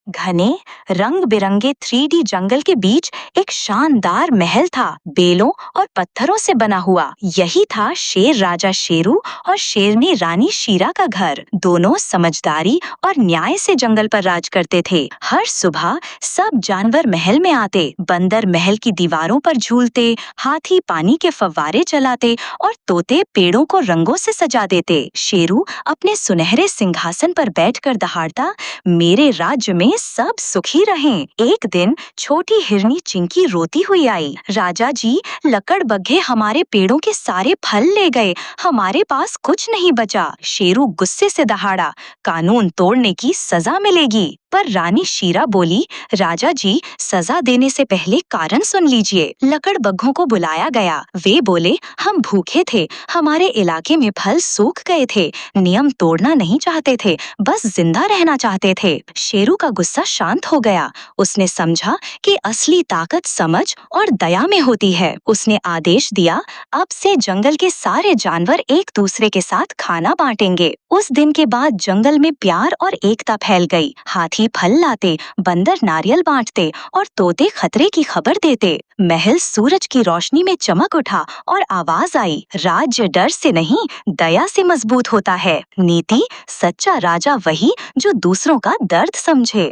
घने रंग बिरंगे 3D जंगल के बीच एक शानदार महल था, बेलों और पत्थरों से बना हुआ। यही था शेर राजा शेरू और शेरनी रानी शीरा का घर। दोनों समझदारी और न्याय से जंगल पर राज करते थे। हर सुबह सब जानवर महल में आते, बंदर महल की दीवारों पर झूलते, हाथी पानी के फव्वारे चलाते और तोते पेड़ों को रंगों से सजा देते। शेरू अपने सुनहरे सिंहासन पर बैठकर दहाड़ता, मेरे राज्य में सब सुखी रहें। एक दिन छोटी हिरनी चिंकी रोती हुई आई, राजा जी, लकड़बग्घे हमारे पेड़ों के सारे फल ले गए, हमारे पास कुछ नहीं बचा। शेरू गुस्से से दहाड़ा, कानून तोड़ने की सजा मिलेगी। पर रानी शीरा बोली, राजा जी, सजा देने से पहले कारण सुन लीजिए। लकड़बग्घों को बुलाया गया। वे बोले, हम भूखे थे, हमारे इलाके में फल सूख गए थे, नियम तोड़ना नहीं चाहते थे, बस जिंदा रहना चाहते थे। शेरू का गुस्सा शांत हो गया। उसने समझा कि असली ताकत समझ और दया में होती है। उसने आदेश दिया, अब से जंगल के सारे जानवर एक दूसरे के साथ खाना बांटेंगे। उस दिन के बाद जंगल में प्यार और एकता फैल गई। हाथी फल लाते, बंदर नारियल बांटते और तोते खतरे की खबर देते। महल सूरज की रोशनी में चमक उठा और आवाज आई, राज्य डर से नहीं, दया से मजबूत होता है। नीति, सच्चा राजा वही जो दूसरों का दर्द समझे।